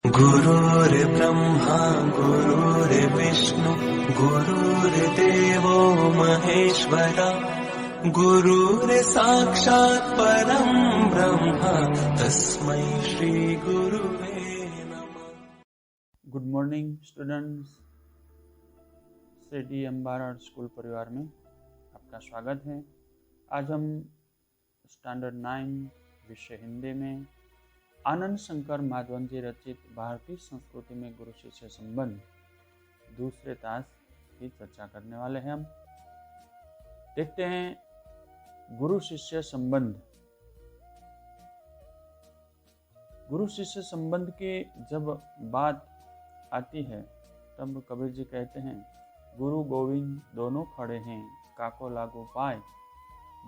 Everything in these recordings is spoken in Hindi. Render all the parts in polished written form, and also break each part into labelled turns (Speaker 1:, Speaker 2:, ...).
Speaker 1: गुरुर्ब्रह्मा गुरुर्विष्णु गुरुर्देवो महेश्वरा गुरुर्साक्षात् परं ब्रह्म तस्मै श्री गुरुवे नमः।
Speaker 2: Good morning students, city Embara school परिवार में आपका स्वागत है। आज हम स्टैंडर्ड 9 विषय हिंदी में आनंद शंकर माधवन जी रचित भारतीय संस्कृति में गुरु शिष्य संबंध दूसरे तास की चर्चा करने वाले हैं। हम देखते हैं गुरु शिष्य संबंध। गुरु शिष्य संबंध की जब बात आती है तब कबीर जी कहते हैं, गुरु गोविंद दोनों खड़े हैं, काको लागू पाए,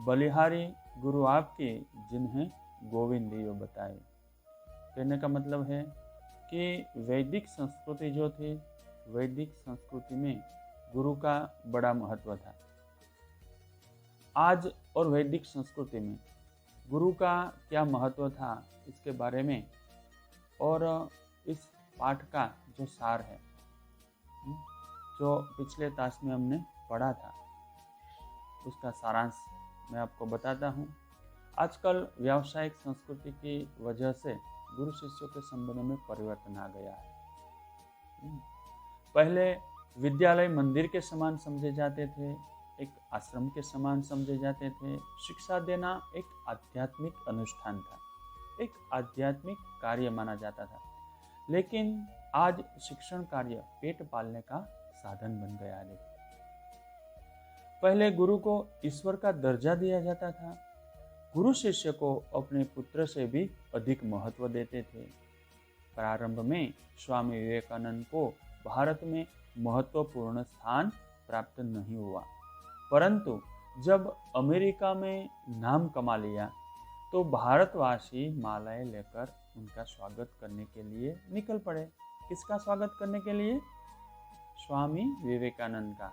Speaker 2: बलिहारी गुरु आपके, जिन्हें गोविंद दियो बताए। कहने का मतलब है कि वैदिक संस्कृति जो थी, वैदिक संस्कृति में गुरु का बड़ा महत्व था। आज और वैदिक संस्कृति में गुरु का क्या महत्व था, इसके बारे में और इस पाठ का जो सार है, जो पिछले तास में हमने पढ़ा था, उसका सारांश मैं आपको बताता हूँ। आजकल व्यावसायिक संस्कृति की वजह से गुरु शिष्यों के संबंध में परिवर्तन आ गया है। पहले विद्यालय मंदिर के समान समझे जाते थे, एक आश्रम के समान समझे जाते थे। शिक्षा देना एक आध्यात्मिक अनुष्ठान था, एक आध्यात्मिक कार्य माना जाता था। लेकिन आज शिक्षण कार्य पेट पालने का साधन बन गया है। पहले गुरु को ईश्वर का दर्जा दिया जाता था। गुरु शिष्य को अपने पुत्र से भी अधिक महत्व देते थे। प्रारंभ में स्वामी विवेकानंद को भारत में महत्वपूर्ण स्थान प्राप्त नहीं हुआ, परंतु जब अमेरिका में नाम कमा लिया तो भारतवासी मालाएं लेकर उनका स्वागत करने के लिए निकल पड़े। किसका स्वागत करने के लिए? स्वामी विवेकानंद का।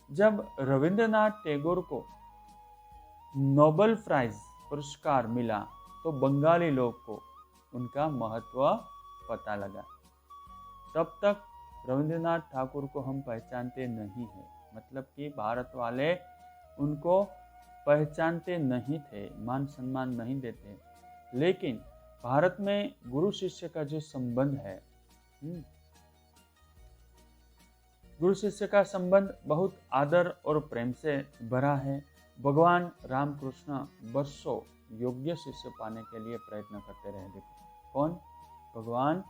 Speaker 2: जब रविंद्रनाथ टैगोर को नोबेल प्राइज पुरस्कार मिला तो बंगाली लोग को उनका महत्व पता लगा। तब तक रविंद्रनाथ ठाकुर को हम पहचानते नहीं हैं, मतलब कि भारत वाले उनको पहचानते नहीं थे, मान सम्मान नहीं देते। लेकिन भारत में गुरु शिष्य का जो संबंध है, गुरु शिष्य का संबंध बहुत आदर और प्रेम से भरा है। भगवान रामकृष्ण वर्षों योग्य शिष्य पाने के लिए प्रयत्न करते रहे। देखो कौन? भगवान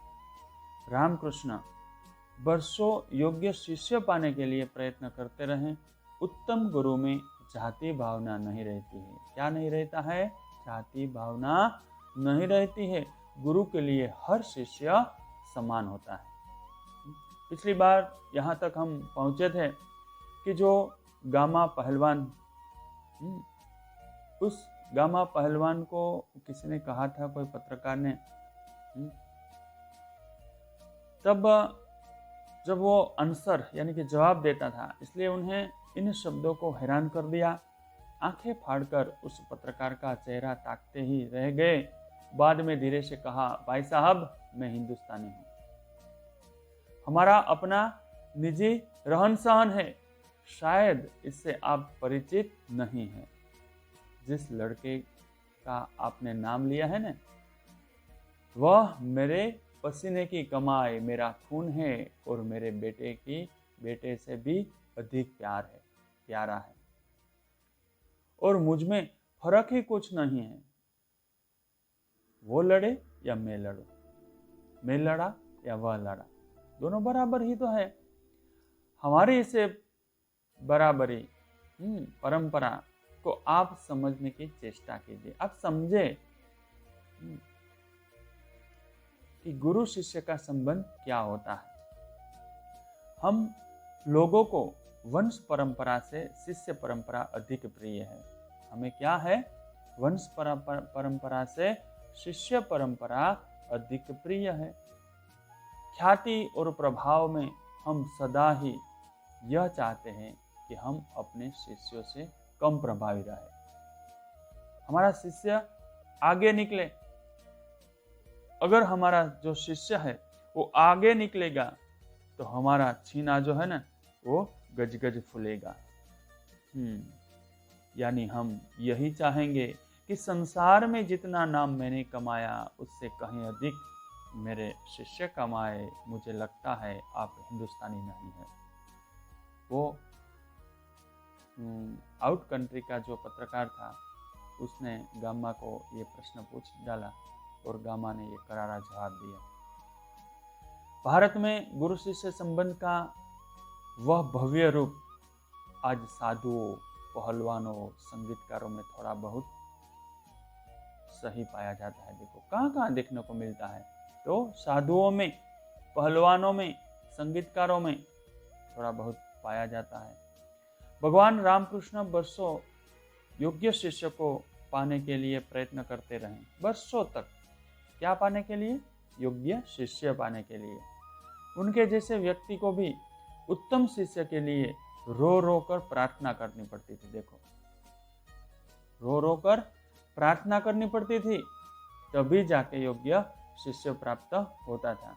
Speaker 2: रामकृष्ण वर्षों योग्य शिष्य पाने के लिए प्रयत्न करते रहे। उत्तम गुरु में जाति भावना नहीं रहती है। क्या नहीं रहता है? जाति भावना नहीं रहती है। गुरु के लिए हर शिष्य समान होता है। पिछली बार यहाँ तक हम पहुँचे थे कि जो गामा पहलवान, उस गामा पहलवान को किसी ने कहा था, कोई पत्रकार ने, तब जब वो आंसर यानी कि जवाब देता था, इसलिए उन्हें इन शब्दों को हैरान कर दिया। आंखें फाड़कर उस पत्रकार का चेहरा ताकते ही रह गए। बाद में धीरे से कहा, भाई साहब मैं हिंदुस्तानी हूँ, हमारा अपना निजी रहन सहन है, शायद इससे आप परिचित नहीं हैं। जिस लड़के का आपने नाम लिया है ना, वह मेरे पसीने की कमाई, मेरा खून है और मेरे बेटे से भी अधिक प्यारा है, और मुझ में फर्क ही कुछ नहीं है। वो लड़े या मैं लड़ूं, मैं लड़ा या वह लड़ा, दोनों बराबर ही तो है। हमारी इसे बराबरी परंपरा को आप समझने की चेष्टा कीजिए। आप समझे कि गुरु शिष्य का संबंध क्या होता है। हम लोगों को वंश परंपरा से शिष्य परंपरा अधिक प्रिय है। हमें क्या है? वंश परंपरा से शिष्य परंपरा अधिक प्रिय है। ख्याति और प्रभाव में हम सदा ही यह चाहते हैं कि हम अपने शिष्यों से कम प्रभावी रहे, हमारा शिष्य आगे निकले। अगर हमारा जो शिष्य है वो आगे निकलेगा तो हमारा छीना जो है ना वो गज गज फूलेगा। यानी हम यही चाहेंगे कि संसार में जितना नाम मैंने कमाया उससे कहीं अधिक मेरे शिष्य कमाए। मुझे लगता है आप हिंदुस्तानी नहीं है। वो आउट कंट्री का जो पत्रकार था उसने गामा को ये प्रश्न पूछ डाला और गामा ने ये करारा जवाब दिया। भारत में गुरु शिष्य संबंध का वह भव्य रूप आज साधुओं, पहलवानों, संगीतकारों में थोड़ा बहुत सही पाया जाता है। देखो कहाँ कहाँ देखने को मिलता है, तो साधुओं में, पहलवानों में, संगीतकारों में थोड़ा बहुत पाया जाता है। भगवान रामकृष्ण वर्षों योग्य शिष्य को पाने के लिए प्रयत्न करते रहे, वर्षों तक। क्या पाने के लिए? योग्य शिष्य पाने के लिए। उनके जैसे व्यक्ति को भी उत्तम शिष्य के लिए रो रो कर प्रार्थना करनी पड़ती थी। देखो, रो रो कर प्रार्थना करनी पड़ती थी, तभी जाके योग्य शिष्य प्राप्त होता था।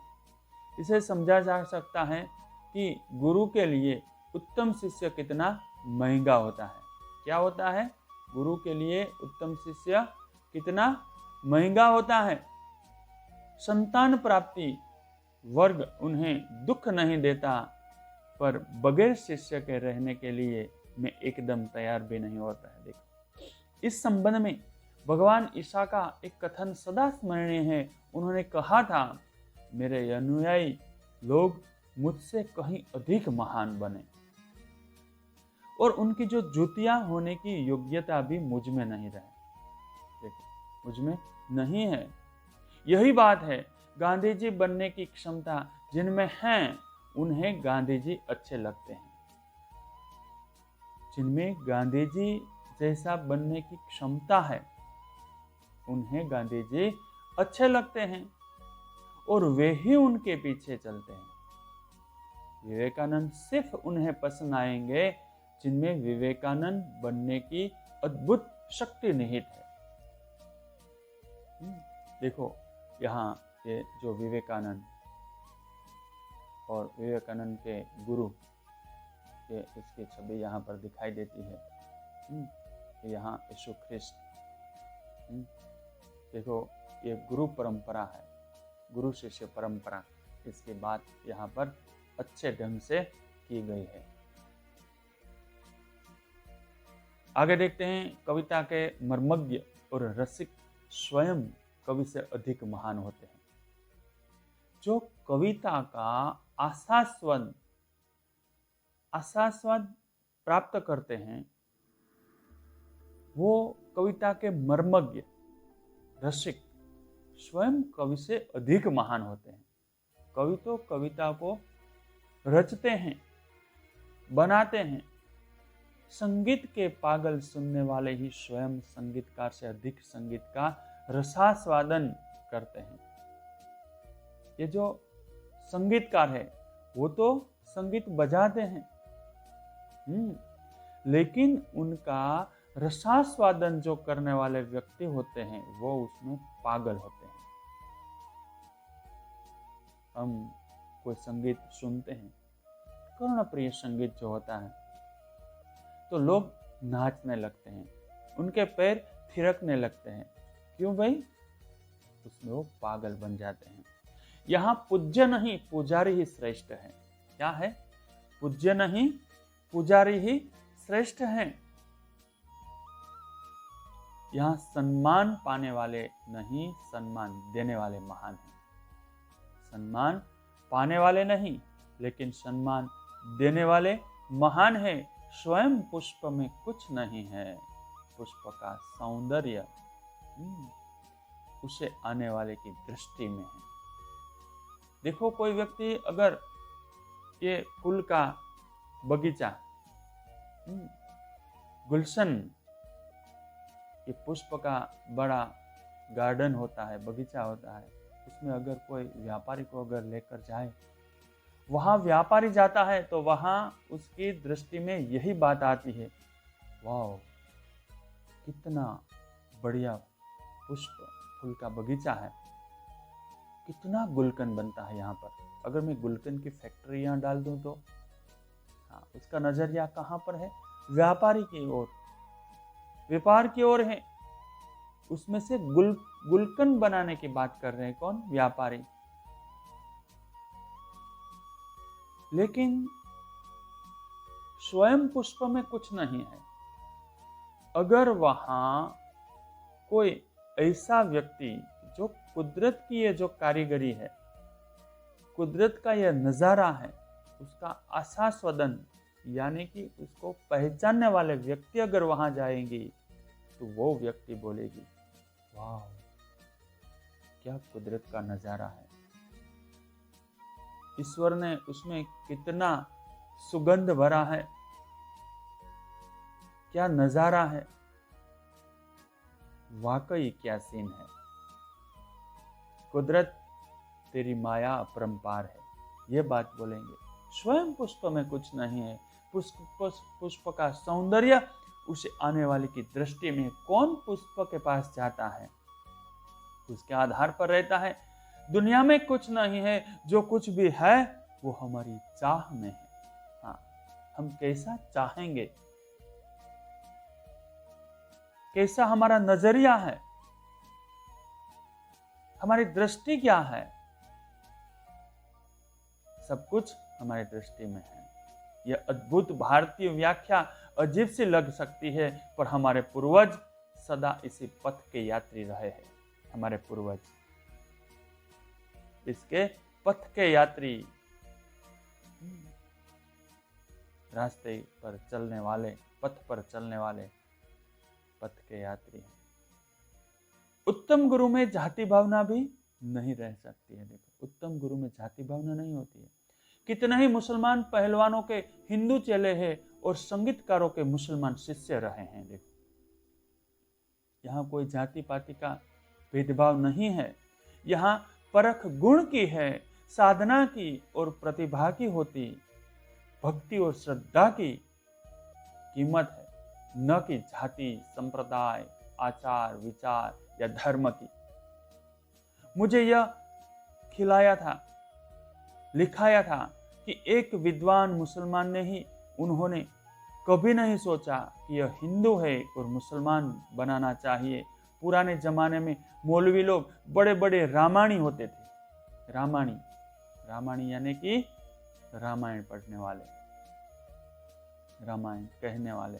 Speaker 2: इसे समझा जा सकता है कि गुरु के लिए उत्तम शिष्य कितना महंगा होता है। क्या होता है? गुरु के लिए उत्तम शिष्य कितना महंगा होता है। संतान प्राप्ति वर्ग उन्हें दुख नहीं देता, पर बगैर शिष्य के रहने के लिए मैं एकदम तैयार भी नहीं होता है। देखो, इस संबंध में भगवान ईसा का एक कथन सदा स्मरणीय है। उन्होंने कहा था, मेरे अनुयायी लोग मुझसे कहीं अधिक महान बने और उनकी जो जुतियां होने की योग्यता भी मुझ में नहीं रहे। देखो, मुझ में नहीं है। यही बात है, गांधी जी बनने की क्षमता जिनमें है उन्हें गांधी जी अच्छे लगते हैं। जिनमें गांधी जी जैसा बनने की क्षमता है उन्हें गांधी जी अच्छे लगते हैं और वे ही उनके पीछे चलते हैं। विवेकानंद सिर्फ उन्हें पसंद आएंगे जिनमें विवेकानंद बनने की अद्भुत शक्ति निहित है। देखो, यहाँ ये जो विवेकानंद और विवेकानंद के गुरु के उसकी छवि यहाँ पर दिखाई देती है। यहाँ यीशु ख्रिस्त। देखो, ये गुरु परंपरा है, गुरु शिष्य परंपरा। इसकी बात यहाँ पर अच्छे ढंग से की गई है। आगे देखते हैं, कविता के मर्मज्ञ और रसिक स्वयं कवि से अधिक महान होते हैं। जो कविता का आशास्वाद प्राप्त करते हैं वो कविता के मर्मज्ञ, रसिक स्वयं कवि से अधिक महान होते हैं। कवि तो कविता को रचते हैं, बनाते हैं। संगीत के पागल सुनने वाले ही स्वयं संगीतकार से अधिक संगीत का रसास्वादन करते हैं। ये जो संगीतकार है वो तो संगीत बजाते हैं, लेकिन उनका रसास्वादन जो करने वाले व्यक्ति होते हैं वो उसमें पागल होते हैं। हम कोई संगीत सुनते हैं, करुणा प्रिय संगीत जो होता है, तो लोग नाचने लगते हैं, उनके पैर थिरकने लगते हैं। क्यों भाई? उसमें वो पागल बन जाते हैं। यहाँ पूज्य नहीं पुजारी ही श्रेष्ठ है। क्या है? पूज्य नहीं पुजारी ही श्रेष्ठ है। यहाँ सम्मान पाने वाले नहीं, सम्मान देने वाले महान हैं। सम्मान पाने वाले नहीं, लेकिन सम्मान देने वाले महान है। स्वयं पुष्प में कुछ नहीं है, पुष्प का सौंदर्य उसे आने वाले की दृष्टि में है। देखो, कोई व्यक्ति अगर ये फूल का बगीचा, गुलशन, ये पुष्प का बड़ा गार्डन होता है, बगीचा होता है, उसमें अगर कोई व्यापारी को अगर लेकर जाए, वहाँ व्यापारी जाता है तो वहाँ उसकी दृष्टि में यही बात आती है, वाह कितना बढ़िया पुष्प फूल का बगीचा है, कितना गुलकंद बनता है यहाँ पर। अगर मैं गुलकंद की फैक्ट्री यहाँ डाल दूं तो हाँ, उसका नजरिया कहाँ पर है? व्यापारी की ओर, व्यापार की ओर है। उसमें से गुलकंद बनाने की बात कर रहे हैं कौन? व्यापारी। लेकिन स्वयं पुष्प में कुछ नहीं है। अगर वहां कोई ऐसा व्यक्ति जो कुदरत की ये जो कारीगरी है, कुदरत का यह नजारा है, उसका आस्वादन यानी कि उसको पहचानने वाले व्यक्ति अगर वहां जाएंगी तो वो व्यक्ति बोलेगी, वाह क्या कुदरत का नजारा है, ईश्वर ने उसमें कितना सुगंध भरा है, क्या नजारा है, वाकई क्या सीन है। कुदरत तेरी माया अपरंपार है, ये बात बोलेंगे। स्वयं पुष्प में कुछ नहीं है। पुष्प का सौंदर्य उसे आने वाले की दृष्टि में, कौन पुष्प के पास जाता है उसके आधार पर रहता है। दुनिया में कुछ नहीं है, जो कुछ भी है वो हमारी चाह में है। हाँ, हम कैसा चाहेंगे, कैसा हमारा नजरिया है, हमारी दृष्टि क्या है, सब कुछ हमारी दृष्टि में है। यह अद्भुत भारतीय व्याख्या अजीब सी लग सकती है, पर हमारे पूर्वज सदा इसी पथ के यात्री रहे हैं। हमारे पूर्वज इसके पथ के यात्री, रास्ते पर चलने वाले, पथ पर चलने वाले पथ के यात्री हैं। उत्तम गुरु में जाति भावना भी नहीं रह सकती है। देखो, उत्तम गुरु में जाति भावना नहीं होती है। कितने ही मुसलमान पहलवानों के हिंदू चेले हैं और संगीतकारों के मुसलमान शिष्य रहे हैं। देखो, यहाँ कोई जाति पाति का भेदभाव नहीं है। यहाँ परख गुण की है, साधना की और प्रतिभा की होती, भक्ति और श्रद्धा की कीमत है, न कि जाति, संप्रदाय, आचार, विचार या धर्म की। मुझे यह खिलाया था, लिखाया था कि एक विद्वान मुसलमान ने ही, उन्होंने कभी नहीं सोचा कि यह हिंदू है और मुसलमान बनाना चाहिए। पुराने जमाने में मौलवी लोग बड़े बड़े रामायणी होते थे। रामायणी यानी कि रामायण पढ़ने वाले, रामायण कहने वाले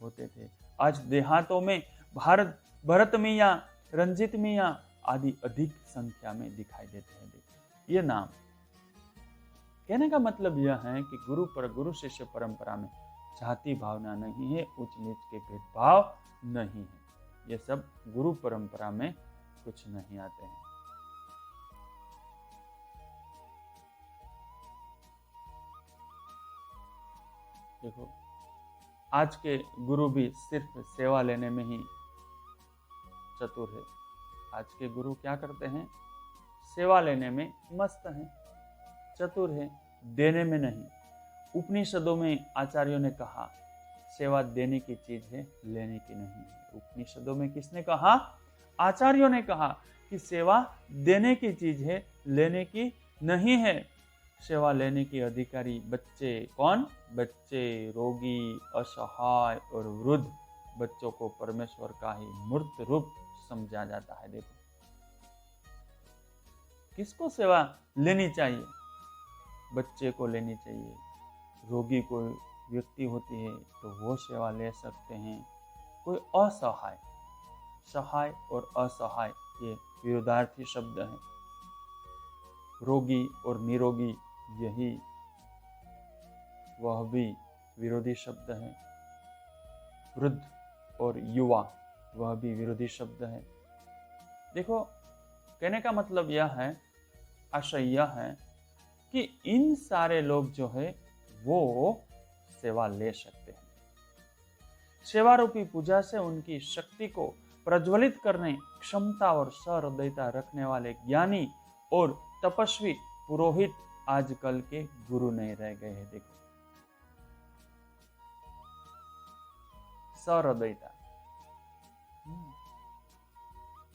Speaker 2: होते थे। आज देहातों में भरत मियाँ, रंजित मियाँ आदि अधिक संख्या में दिखाई देते हैं। देखिए, ये नाम कहने का मतलब यह है कि गुरु शिष्य परंपरा में जाति भावना नहीं है, उच्च नीच के भेदभाव नहीं है। ये सब गुरु परंपरा में कुछ नहीं आते हैं। देखो, आज के गुरु भी सिर्फ सेवा लेने में ही चतुर है। आज के गुरु क्या करते हैं? सेवा लेने में मस्त हैं, चतुर है, देने में नहीं। उपनिषदों में आचार्यों ने कहा सेवा देने की चीज है, लेने की नहीं है। उपनिषदों में किसने कहा? आचार्यों ने कहा कि सेवा देने की चीज है, लेने की नहीं है। सेवा लेने के अधिकारी बच्चे, कौन? बच्चे, रोगी, असहाय और वृद्ध। बच्चों को परमेश्वर का ही मूर्त रूप समझा जाता है। देखो, किसको सेवा लेनी चाहिए? बच्चे को लेनी चाहिए। रोगी कोई व्यक्ति होती है तो वो सेवा ले सकते हैं। कोई असहाय, सहाय और असहाय ये विरोधार्थी शब्द हैं। रोगी और निरोगी यही वह भी विरोधी शब्द है। वृद्ध और युवा वह भी विरोधी शब्द है। देखो, कहने का मतलब यह है, आशय यह है कि इन सारे लोग जो है वो सेवा ले सकते हैं। सेवा रूपी पूजा से उनकी शक्ति को प्रज्वलित करने क्षमता और सहृदयता रखने वाले ज्ञानी और तपस्वी पुरोहित आजकल के गुरु नहीं रह गए हैं। देखो, सहृदयता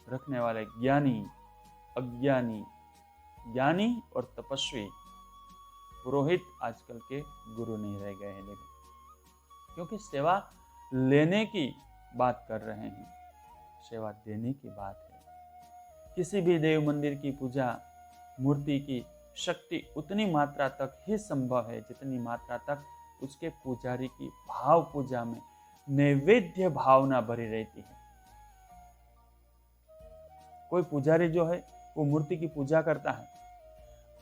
Speaker 2: रखने वाले ज्ञानी अज्ञानी, ज्ञानी और तपस्वी पुरोहित आजकल के गुरु नहीं रह गए हैं। देखो, क्योंकि सेवा लेने की बात कर रहे हैं, सेवा देने की बात है। किसी भी देव मंदिर की पूजा, मूर्ति की शक्ति उतनी मात्रा तक ही संभव है जितनी मात्रा तक उसके पुजारी की भाव पूजा में नैवेद्य भावना भरी रहती है। कोई पुजारी जो है वो मूर्ति की पूजा करता है,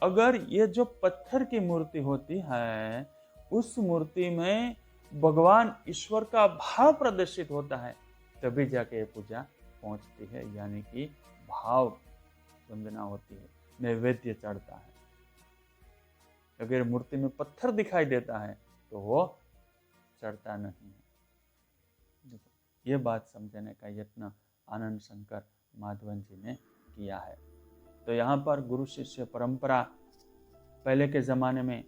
Speaker 2: अगर ये जो पत्थर की मूर्ति होती है उस मूर्ति में भगवान ईश्वर का भाव प्रदर्शित होता है, तभी जाके ये पूजा पहुंचती है, यानी कि भाव वंदना होती है, नैवेद्य चढ़ता है। अगर मूर्ति में पत्थर दिखाई देता है तो वो चढ़ता नहीं है। ये बात समझने का यत्न आनंद शंकर माधवन जी ने किया है। तो यहाँ पर गुरु शिष्य परंपरा, पहले के ज़माने में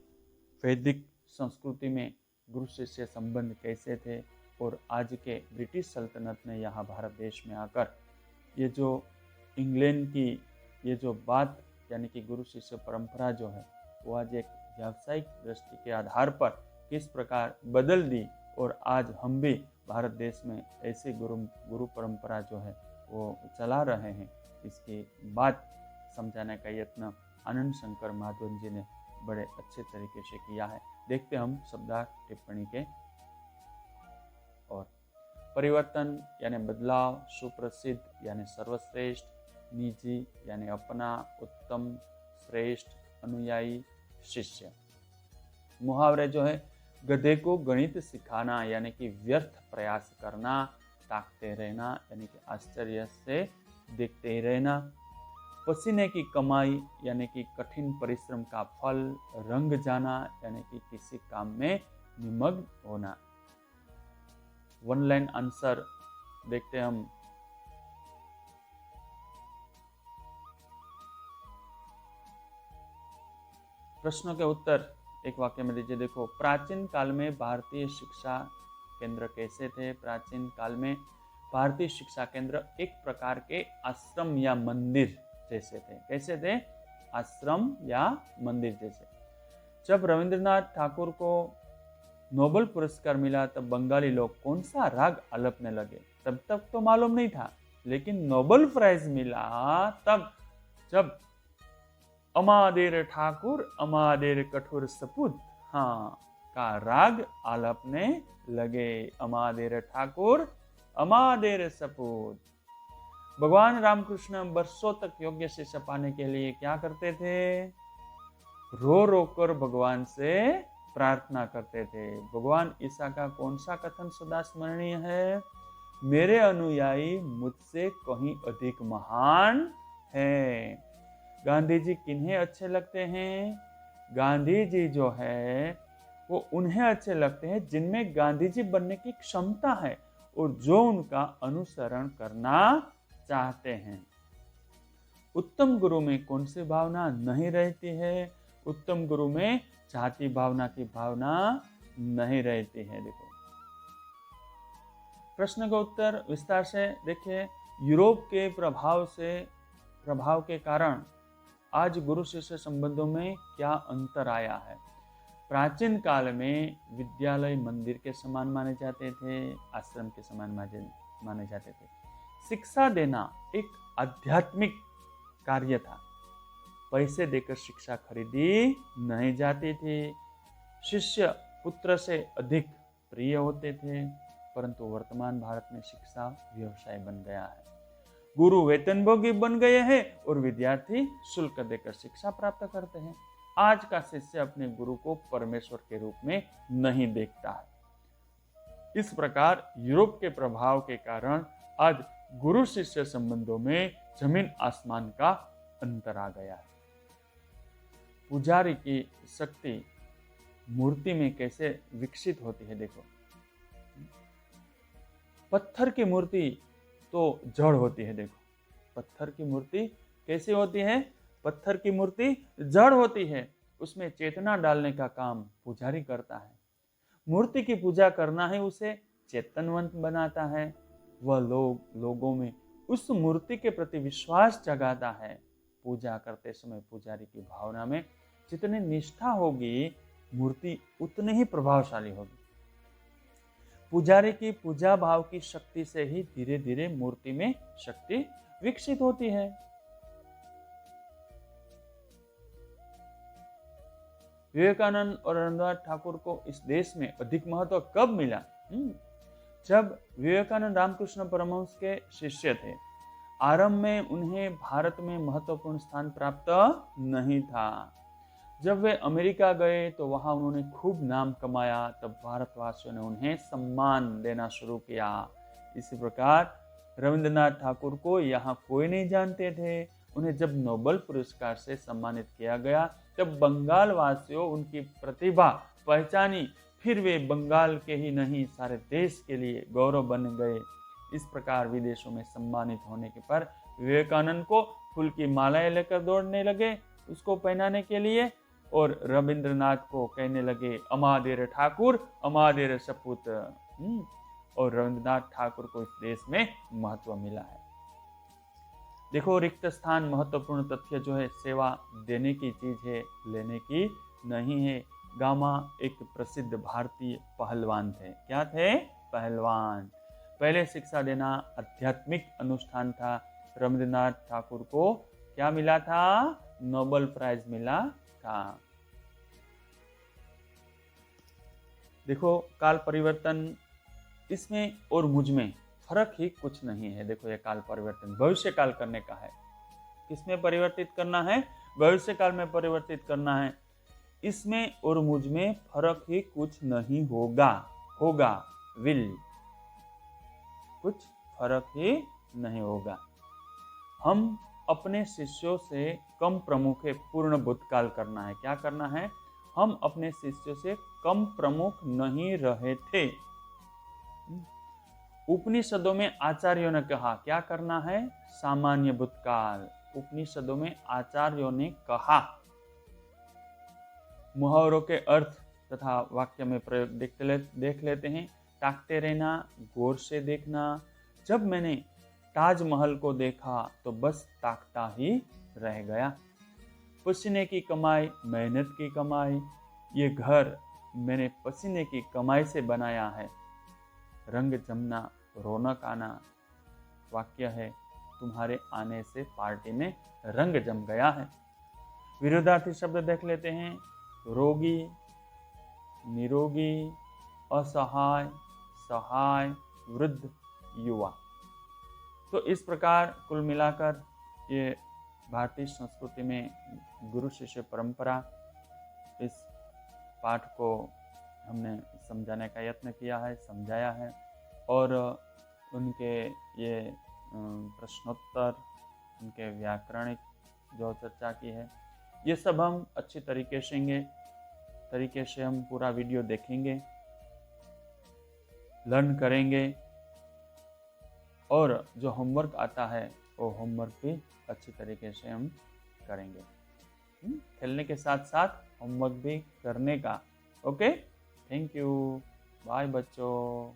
Speaker 2: वैदिक संस्कृति में गुरु शिष्य संबंध कैसे थे, और आज के ब्रिटिश सल्तनत ने यहाँ भारत देश में आकर ये जो इंग्लैंड की ये जो बात यानी कि गुरु शिष्य परंपरा जो है वो आज एक व्यावसायिक दृष्टि के आधार पर किस प्रकार बदल दी, और आज हम भी भारत देश में ऐसी गुरु परंपरा जो है वो चला रहे हैं, इसकी बात समझाने का यत्न आनंद शंकर माधवन जी ने बड़े अच्छे तरीके से किया है। देखते हम शब्दार्थ टिप्पणी के। और परिवर्तन यानी बदलाव, सुप्रसिद्ध यानी सर्वश्रेष्ठ, निजी यानी अपना, उत्तम, श्रेष्ठ, अनुयायी, शिष्य। मुहावरे जो है, गधे को गणित सिखाना यानी कि व्यर्थ प्रयास करना, ताकते रहना यानी कि आश्चर्य से देखते ही रहना, पसीने की कमाई यानी कि कठिन परिश्रम का फल, रंग जाना यानी कि किसी काम में निमग्न होना। वन लाइन आंसर देखते हम। प्रश्नों के उत्तर एक वाक्य में दीजिए। देखो, प्राचीन काल में भारतीय शिक्षा केंद्र कैसे थे? प्राचीन काल में भारतीय शिक्षा केंद्र एक प्रकार के आश्रम या मंदिर जैसे थे। कैसे थे? आश्रम या मंदिर जैसे। जब रविंद्रनाथ ठाकुर को नोबेल पुरस्कार मिला तब बंगाली लोग कौन सा राग आलपने लगे, तब तक तो मालूम नहीं था, लेकिन नोबेल प्राइज मिला तब जब अमादेर ठाकुर अमादेर कठोर सपूत, हाँ, का राग आलपने लगे। अमादेर ठाकुर अमादेर सपूत। भगवान रामकृष्ण वर्षों तक योग्य शिष्य पाने के लिए क्या करते थे? रो रो कर भगवान से प्रार्थना करते थे। भगवान ईसा का कौन सा कथन सदा स्मरणीय है? मेरे अनुयायी मुझसे कहीं अधिक महान हैं। गांधी जी किन्हें अच्छे लगते हैं? गांधी जी जो है वो उन्हें अच्छे लगते हैं जिनमें गांधी जी बनने की क्षमता है और जो उनका अनुसरण करना चाहते हैं। उत्तम गुरु में कौन सी भावना नहीं रहती है? उत्तम गुरु में जाति भावना की भावना नहीं रहती है। देखो, प्रश्न का उत्तर विस्तार से देखिए। यूरोप के प्रभाव के कारण आज गुरु शिष्य संबंधों में क्या अंतर आया है? प्राचीन काल में विद्यालय मंदिर के समान माने जाते थे, आश्रम के समान माने जाते थे। शिक्षा देना एक आध्यात्मिक कार्य था, पैसे देकर शिक्षा खरीदी नहीं जाती थी। शिष्य पुत्र से अधिक प्रिय होते थे, परंतु वर्तमान भारत में शिक्षा व्यवसाय बन गया है। गुरु वेतनभोगी बन गए हैं और विद्यार्थी शुल्क देकर शिक्षा प्राप्त करते हैं। आज का शिष्य अपने गुरु को परमेश्वर के रूप में नहीं देखता है। इस प्रकार यूरोप के प्रभाव के कारण आज गुरु शिष्य संबंधों में जमीन आसमान का अंतर आ गया है। पुजारी की शक्ति मूर्ति में कैसे विकसित होती है? देखो, पत्थर की मूर्ति तो जड़ होती है। देखो, पत्थर की मूर्ति कैसे होती है? पत्थर की मूर्ति जड़ होती है, उसमें चेतना डालने का काम पुजारी करता है। मूर्ति की पूजा करना है उसे चेतनवंत बनाता है, वह लोगों में उस मूर्ति के प्रति विश्वास जगाता है। पूजा करते समय पुजारी की भावना में जितनी निष्ठा होगी, मूर्ति उतनी ही प्रभावशाली होगी। पुजारी की पूजा भाव की शक्ति से ही धीरे धीरे मूर्ति में शक्ति विकसित होती है। विवेकानंद और रविन्द्रनाथ ठाकुर को इस देश में अधिक महत्व कब मिला? जब विवेकानंद रामकृष्ण परमहंस के शिष्य थे। आरंभ में उन्हें भारत में महत्वपूर्ण स्थान प्राप्त नहीं था। जब वे अमेरिका गए तो वहां उन्होंने खूब नाम कमाया। तब भारतवासियों ने उन्हें सम्मान देना शुरू किया। इसी प्रकार रविन्द्रनाथ ठाकुर को यहाँ कोई नहीं जानते थे। उन्हें जब नोबेल पुरस्कार से सम्मानित किया गया तब बंगाल वासियों उनकी प्रतिभा पहचानी। फिर वे बंगाल के ही नहीं सारे देश के लिए गौरव बन गए। इस प्रकार विदेशों में सम्मानित होने के पर विवेकानंद को फूल की मालाएं लेकर दौड़ने लगे उसको पहनाने के लिए, और रविंद्रनाथ को कहने लगे अमादेर ठाकुर अमादेर सपूत। और रविंद्रनाथ ठाकुर को इस देश में महत्व मिला है। देखो, रिक्त स्थान महत्वपूर्ण तथ्य जो है सेवा देने की चीज है, लेने की नहीं है। गामा एक प्रसिद्ध भारतीय पहलवान थे। क्या थे? पहलवान। पहले शिक्षा देना आध्यात्मिक अनुष्ठान था। रविंद्रनाथ ठाकुर को क्या मिला था? नोबेल प्राइज मिला था। देखो, काल परिवर्तन, इसमें और मुझ में फर्क ही कुछ नहीं है। देखो, ये काल परिवर्तन भविष्य काल करने का है। किसमें परिवर्तित करना है? भविष्य काल में परिवर्तित करना है। इसमें और मुझ में फर्क ही कुछ नहीं होगा। विल, कुछ फर्क ही नहीं होगा। हम अपने शिष्यों से कम प्रमुख है, पूर्ण भूतकाल करना है। क्या करना है? हम अपने शिष्यों से कम प्रमुख नहीं रहे थे। उपनिषदों में आचार्यों ने कहा क्या करना है? सामान्य भूतकाल। उपनिषदों में आचार्यों ने कहा। मुहावरों के अर्थ तथा वाक्य में प्रयोग देख लेते हैं। ताकते रहना, गौर से देखना। जब मैंने ताजमहल को देखा तो बस ताकता ही रह गया। पसीने की कमाई, मेहनत की कमाई, ये घर मैंने पसीने की कमाई से बनाया है। रंग जमना, रौनक आना। वाक्य है तुम्हारे आने से पार्टी में रंग जम गया है। विरोधार्थी शब्द देख लेते हैं। रोगी, निरोगी, असहाय, सहाय, वृद्ध, युवा। तो इस प्रकार कुल मिलाकर ये भारतीय संस्कृति में गुरु शिष्य परंपरा, इस पाठ को हमने समझाने का यत्न किया है, समझाया है। और उनके ये प्रश्नोत्तर, उनके व्याकरणिक जो चर्चा की है, ये सब हम अच्छी तरीके से हम पूरा वीडियो देखेंगे, लर्न करेंगे। और जो होमवर्क आता है वो होमवर्क भी अच्छी तरीके से हम करेंगे। खेलने के साथ साथ होमवर्क भी करने का। ओके, थैंक यू, बाय बच्चों।